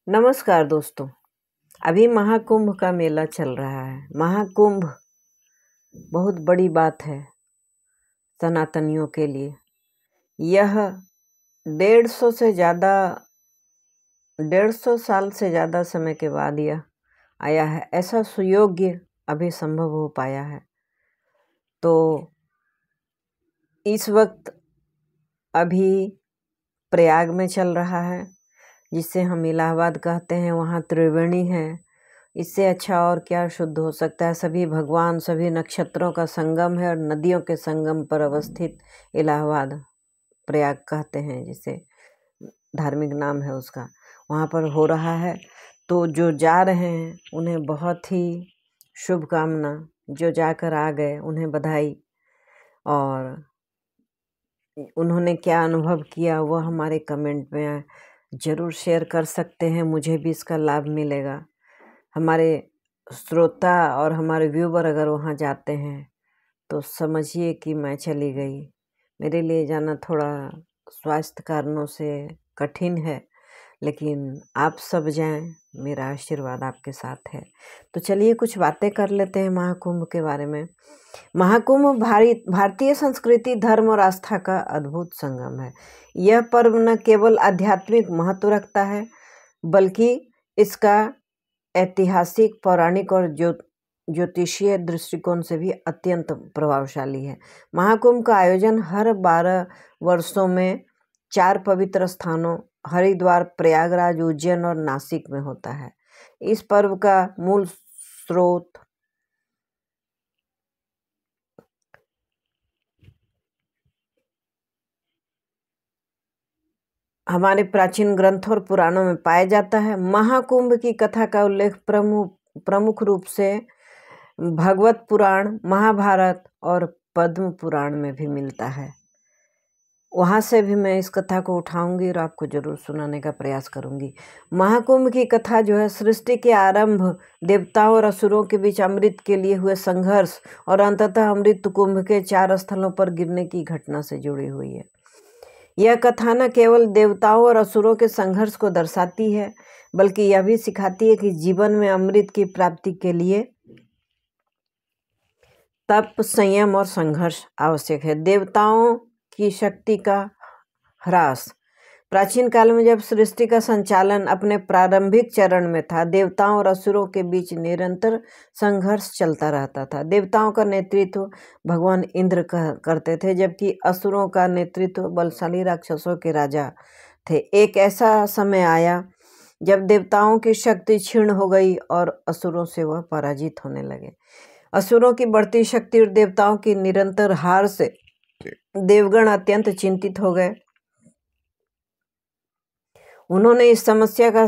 नमस्कार दोस्तों। अभी महाकुंभ का मेला चल रहा है। महाकुंभ बहुत बड़ी बात है सनातनियों के लिए। यह 150 साल से ज़्यादा समय के बाद यह आया है। ऐसा सुयोग्य अभी संभव हो पाया है। तो इस वक्त अभी प्रयाग में चल रहा है, जिसे हम इलाहाबाद कहते हैं। वहाँ त्रिवेणी है। इससे अच्छा और क्या शुद्ध हो सकता है। सभी भगवान, सभी नक्षत्रों का संगम है और नदियों के संगम पर अवस्थित इलाहाबाद प्रयाग कहते हैं, जिसे धार्मिक नाम है उसका। वहाँ पर हो रहा है। तो जो जा रहे हैं उन्हें बहुत ही शुभकामना। जो जाकर आ गए उन्हें बधाई। और उन्होंने क्या अनुभव किया वह हमारे कमेंट में ज़रूर शेयर कर सकते हैं। मुझे भी इसका लाभ मिलेगा। हमारे श्रोता और हमारे व्यूवर अगर वहाँ जाते हैं तो समझिए कि मैं चली गई। मेरे लिए जाना थोड़ा स्वास्थ्य कारणों से कठिन है, लेकिन आप सब जाएं, मेरा आशीर्वाद आपके साथ है। तो चलिए कुछ बातें कर लेते हैं महाकुंभ के बारे में। महाकुंभ भारतीय संस्कृति, धर्म और आस्था का अद्भुत संगम है। यह पर्व न केवल आध्यात्मिक महत्व रखता है, बल्कि इसका ऐतिहासिक, पौराणिक और ज्योतिषीय दृष्टिकोण से भी अत्यंत प्रभावशाली है। महाकुंभ का आयोजन हर 12 वर्षों में 4 पवित्र स्थानों हरिद्वार, प्रयागराज, उज्जैन और नासिक में होता है। इस पर्व का मूल स्रोत हमारे प्राचीन ग्रंथों और पुराणों में पाया जाता है। महाकुंभ की कथा का उल्लेख प्रमुख रूप से भगवत पुराण, महाभारत और पद्म पुराण में भी मिलता है। वहाँ से भी मैं इस कथा को उठाऊंगी और आपको जरूर सुनाने का प्रयास करूंगी। महाकुंभ की कथा जो है, सृष्टि के आरंभ, देवताओं और असुरों के बीच अमृत के लिए हुए संघर्ष और अंततः अमृत कुंभ के 4 स्थलों पर गिरने की घटना से जुड़ी हुई है। यह कथा न केवल देवताओं और असुरों के संघर्ष को दर्शाती है, बल्कि यह भी सिखाती है कि जीवन में अमृत की प्राप्ति के लिए तप, संयम और संघर्ष आवश्यक है। देवताओं की शक्ति का ह्रास। प्राचीन काल में जब सृष्टि का संचालन अपने प्रारंभिक चरण में था, देवताओं और असुरों के बीच निरंतर संघर्ष चलता रहता था। देवताओं का नेतृत्व भगवान इंद्र करते थे, जबकि असुरों का नेतृत्व बलशाली राक्षसों के राजा थे। एक ऐसा समय आया जब देवताओं की शक्ति क्षीण हो गई और असुरों से वह पराजित होने लगे। असुरों की बढ़ती शक्ति और देवताओं की निरंतर हार से देवगण अत्यंत चिंतित हो गए। उन्होंने इस समस्या का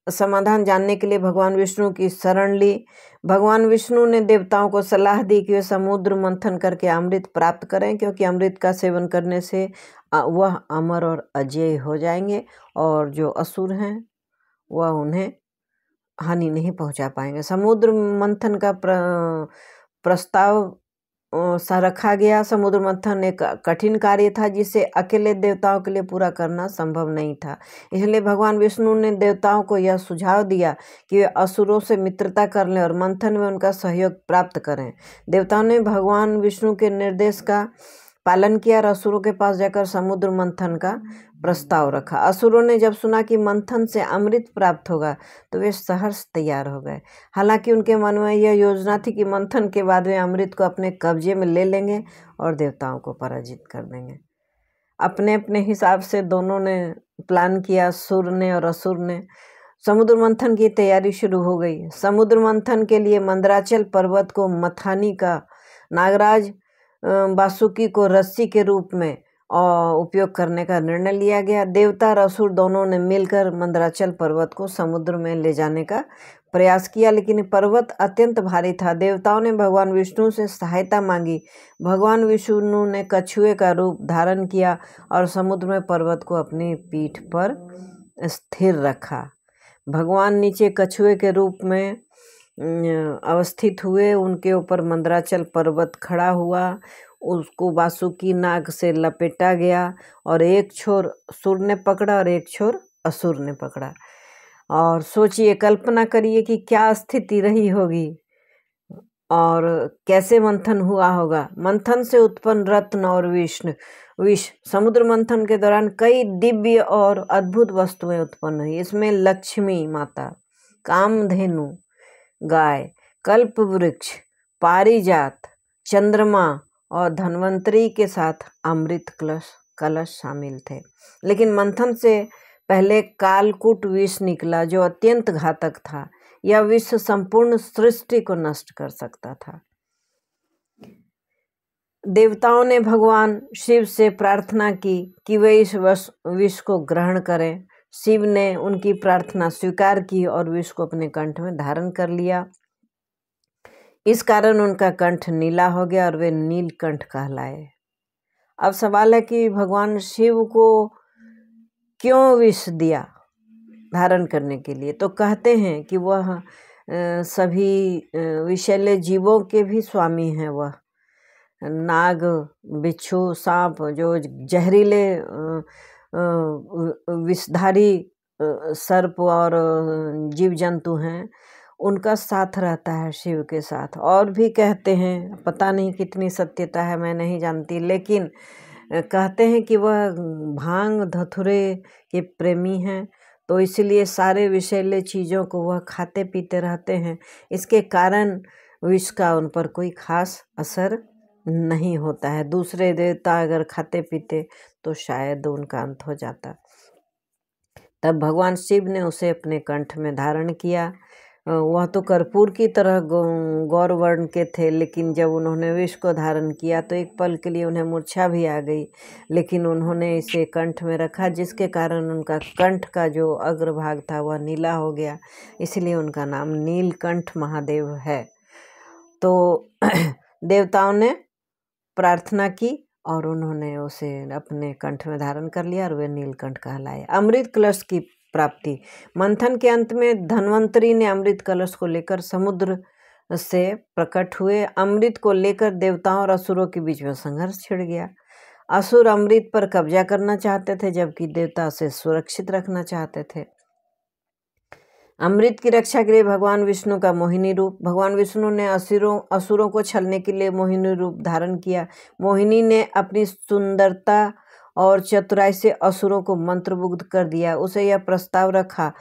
समाधान जानने के लिए भगवान विष्णु की शरण ली। भगवान विष्णु ने देवताओं को सलाह दी कि वे समुद्र मंथन करके अमृत प्राप्त करें, क्योंकि अमृत का सेवन करने से वह अमर और अजेय हो जाएंगे और जो असुर हैं वह उन्हें हानि नहीं पहुंचा पाएंगे। समुद्र मंथन का प्रस्ताव रखा गया। समुद्र मंथन एक कठिन कार्य था, जिसे अकेले देवताओं के लिए पूरा करना संभव नहीं था। इसलिए भगवान विष्णु ने देवताओं को यह सुझाव दिया कि वे असुरों से मित्रता कर लें और मंथन में उनका सहयोग प्राप्त करें। देवताओं ने भगवान विष्णु के निर्देश का पालन किया और असुरों के पास जाकर समुद्र मंथन का प्रस्ताव रखा। असुरों ने जब सुना कि मंथन से अमृत प्राप्त होगा तो वे सहर्ष तैयार हो गए। हालांकि उनके मन में यह योजना थी कि मंथन के बाद वे अमृत को अपने कब्जे में ले लेंगे और देवताओं को पराजित कर देंगे। अपने अपने हिसाब से दोनों ने प्लान किया, सुर ने और असुर ने। समुद्र मंथन की तैयारी शुरू हो गई। समुद्र मंथन के लिए मंदराचल पर्वत को मथानी का, नागराज वासुकी को रस्सी के रूप में उपयोग करने का निर्णय लिया गया। देवता और असुर दोनों ने मिलकर मंदराचल पर्वत को समुद्र में ले जाने का प्रयास किया, लेकिन पर्वत अत्यंत भारी था। देवताओं ने भगवान विष्णु से सहायता मांगी। भगवान विष्णु ने कछुए का रूप धारण किया और समुद्र में पर्वत को अपनी पीठ पर स्थिर रखा। भगवान नीचे कछुए के रूप में अवस्थित हुए। उनके ऊपर मंदराचल पर्वत खड़ा हुआ। उसको वासुकी नाग से लपेटा गया और एक छोर सुर ने पकड़ा और एक छोर असुर ने पकड़ा। और सोचिए, कल्पना करिए कि क्या स्थिति रही होगी और कैसे मंथन हुआ होगा। मंथन से उत्पन्न रत्न और विष समुद्र मंथन के दौरान कई दिव्य और अद्भुत वस्तुएं उत्पन्न हुई। इसमें लक्ष्मी माता, कामधेनु गाय, कल्प वृक्ष, पारिजात, चंद्रमा और धन्वंतरी के साथ अमृत कलश शामिल थे। लेकिन मंथन से पहले कालकूट विष निकला जो अत्यंत घातक था। यह विष संपूर्ण सृष्टि को नष्ट कर सकता था। देवताओं ने भगवान शिव से प्रार्थना की कि वे इस विष को ग्रहण करें। शिव ने उनकी प्रार्थना स्वीकार की और विष को अपने कंठ में धारण कर लिया। इस कारण उनका कंठ नीला हो गया और वे नीलकंठ कहलाए। अब सवाल है कि भगवान शिव को क्यों विष दिया धारण करने के लिए? तो कहते हैं कि वह सभी विषैले जीवों के भी स्वामी हैं। वह नाग, बिच्छू, सांप, जो जहरीले विषधारी सर्प और जीव जंतु हैं, उनका साथ रहता है शिव के साथ। और भी कहते हैं, पता नहीं कितनी सत्यता है, मैं नहीं जानती, लेकिन कहते हैं कि वह भांग धतूरे के प्रेमी हैं, तो इसलिए सारे विषैले चीज़ों को वह खाते पीते रहते हैं। इसके कारण विष का उन पर कोई खास असर नहीं होता है। दूसरे देवता अगर खाते पीते तो शायद उनका अंत हो जाता। तब भगवान शिव ने उसे अपने कंठ में धारण किया। वह तो कर्पूर की तरह गौर वर्ण के थे, लेकिन जब उन्होंने विष को धारण किया तो एक पल के लिए उन्हें मूर्छा भी आ गई, लेकिन उन्होंने इसे कंठ में रखा, जिसके कारण उनका कंठ का जो अग्रभाग था वह नीला हो गया। इसलिए उनका नाम नीलकंठ महादेव है। तो देवताओं ने प्रार्थना की और उन्होंने उसे अपने कंठ में धारण कर लिया और वे नीलकंठ कहलाए। अमृत कलश की प्राप्ति। मंथन के अंत में धन्वंतरी ने अमृत कलश को लेकर समुद्र से प्रकट हुए। अमृत को लेकर देवताओं और असुरों के बीच में संघर्ष छिड़ गया। असुर अमृत पर कब्जा करना चाहते थे, जबकि देवता उसे सुरक्षित रखना चाहते थे। अमृत की रक्षा के लिए भगवान विष्णु का मोहिनी रूप। भगवान विष्णु ने असुरों को छलने के लिए मोहिनी रूप धारण किया। मोहिनी ने अपनी सुंदरता और चतुराई से असुरों को मंत्रमुग्ध कर दिया। उसे यह प्रस्ताव रखा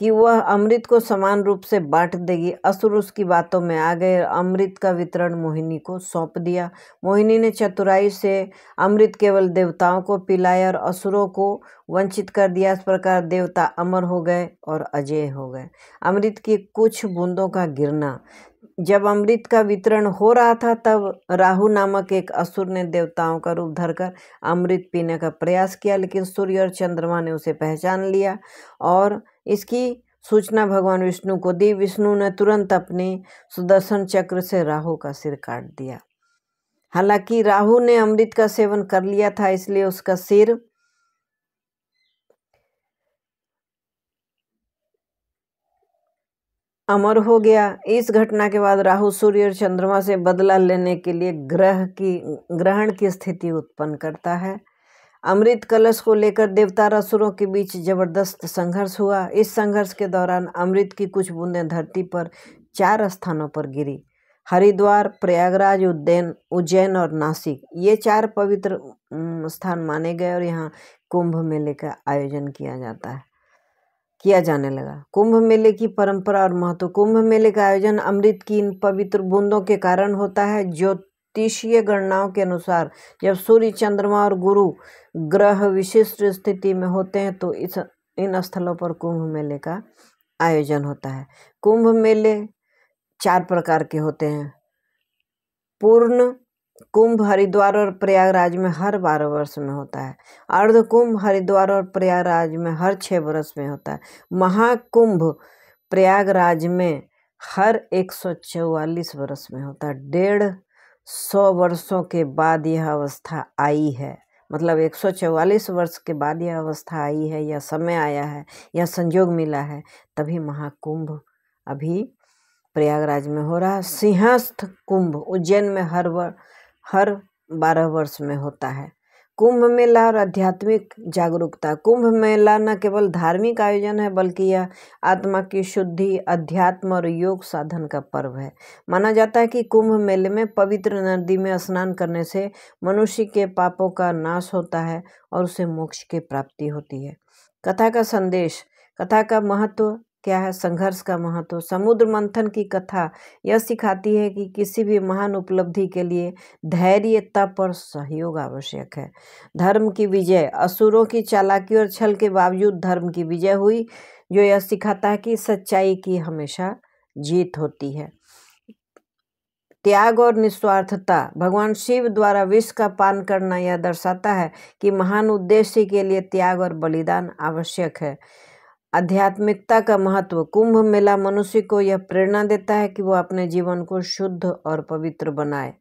कि वह अमृत को समान रूप से बांट देगी। असुर उसकी बातों में आ गए। अमृत का वितरण मोहिनी को सौंप दिया। मोहिनी ने चतुराई से अमृत केवल देवताओं को पिलाया और असुरों को वंचित कर दिया। इस प्रकार देवता अमर हो गए और अजेय हो गए। अमृत की कुछ बूंदों का गिरना। जब अमृत का वितरण हो रहा था, तब राहु नामक एक असुर ने देवताओं का रूप धरकर अमृत पीने का प्रयास किया, लेकिन सूर्य और चंद्रमा ने उसे पहचान लिया और इसकी सूचना भगवान विष्णु को दी। विष्णु ने तुरंत अपने सुदर्शन चक्र से राहु का सिर काट दिया। हालांकि राहु ने अमृत का सेवन कर लिया था, इसलिए उसका सिर अमर हो गया। इस घटना के बाद राहु सूर्य और चंद्रमा से बदला लेने के लिए ग्रहण की स्थिति उत्पन्न करता है। अमृत कलश को लेकर देवता और असुरों के बीच जबरदस्त संघर्ष हुआ। इस संघर्ष के दौरान अमृत की कुछ बूंदें धरती पर 4 स्थानों पर गिरी। हरिद्वार, प्रयागराज, उज्जैन और नासिक, ये 4 पवित्र स्थान माने गए और यहाँ कुंभ मेले का आयोजन किया जाने लगा। कुंभ मेले की परंपरा और महत्व। कुंभ मेले का आयोजन अमृत की इन पवित्र बूंदों के कारण होता है। ज्योतिषीय गणनाओं के अनुसार जब सूर्य, चंद्रमा और गुरु ग्रह विशिष्ट स्थिति में होते हैं तो इन स्थलों पर कुंभ मेले का आयोजन होता है। कुंभ मेले 4 प्रकार के होते हैं। पूर्ण कुंभ हरिद्वार और प्रयागराज में हर 12 वर्ष में होता है। अर्ध कुंभ हरिद्वार और प्रयागराज में हर 6 वर्ष में होता है। महाकुंभ प्रयागराज में हर 144 वर्ष में होता है। 150 वर्षों के बाद यह अवस्था आई है, मतलब 144 वर्ष के बाद यह अवस्था आई है, यह समय आया है, यह संयोग मिला है, तभी महाकुंभ अभी प्रयागराज में हो रहा है। सिंहस्थ कुंभ उज्जैन में हर 12 वर्ष में होता है। कुंभ मेला और आध्यात्मिक जागरूकता। कुंभ मेला न केवल धार्मिक आयोजन है बल्कि यह आत्मा की शुद्धि, अध्यात्म और योग साधन का पर्व है। माना जाता है कि कुंभ मेले में पवित्र नदी में स्नान करने से मनुष्य के पापों का नाश होता है और उसे मोक्ष की प्राप्ति होती है। कथा का संदेश। कथा का महत्व क्या है? संघर्ष का महत्व। समुद्र मंथन की कथा यह सिखाती है कि किसी भी महान उपलब्धि के लिए धैर्य, तप और सहयोग आवश्यक है। धर्म की विजय। असुरों की चालाकी और छल के बावजूद धर्म की विजय हुई, जो यह सिखाता है कि सच्चाई की हमेशा जीत होती है। त्याग और निस्वार्थता। भगवान शिव द्वारा विष का पान करना यह दर्शाता है कि महान उद्देश्य के लिए त्याग और बलिदान आवश्यक है। आध्यात्मिकता का महत्व। कुंभ मेला मनुष्य को यह प्रेरणा देता है कि वह अपने जीवन को शुद्ध और पवित्र बनाए।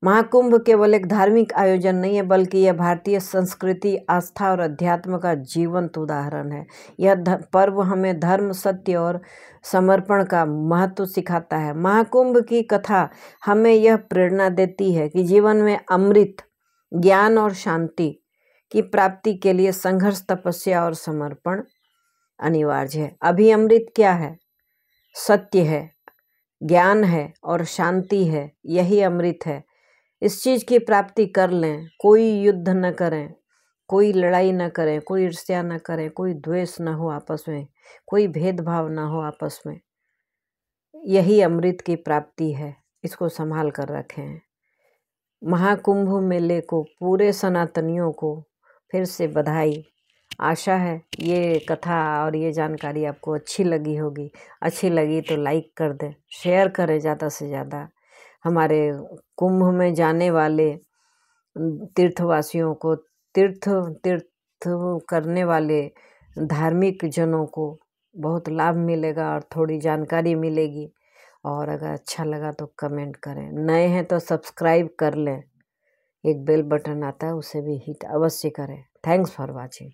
महाकुंभ केवल एक धार्मिक आयोजन नहीं है बल्कि यह भारतीय संस्कृति, आस्था और अध्यात्म का जीवंत उदाहरण है। यह पर्व हमें धर्म, सत्य और समर्पण का महत्व सिखाता है। महाकुंभ की कथा हमें यह प्रेरणा देती है कि जीवन में अमृत, ज्ञान और शांति की प्राप्ति के लिए संघर्ष, तपस्या और समर्पण अनिवार्य है। अभी अमृत क्या है? सत्य है, ज्ञान है और शांति है। यही अमृत है। इस चीज़ की प्राप्ति कर लें। कोई युद्ध न करें, कोई लड़ाई न करें, कोई ईर्ष्या न करें, कोई द्वेष न हो आपस में, कोई भेदभाव न हो आपस में। यही अमृत की प्राप्ति है। इसको संभाल कर रखें। महाकुंभ मेले को पूरे सनातनियों को फिर से बधाई। आशा है ये कथा और ये जानकारी आपको अच्छी लगी होगी। अच्छी लगी तो लाइक कर दें, शेयर करें ज़्यादा से ज़्यादा। हमारे कुंभ में जाने वाले तीर्थवासियों को, तीर्थ करने वाले धार्मिक जनों को बहुत लाभ मिलेगा और थोड़ी जानकारी मिलेगी। और अगर अच्छा लगा तो कमेंट करें। नए हैं तो सब्सक्राइब कर लें। एक बेल बटन आता है, उसे भी हिट अवश्य करें। Thanks for watching.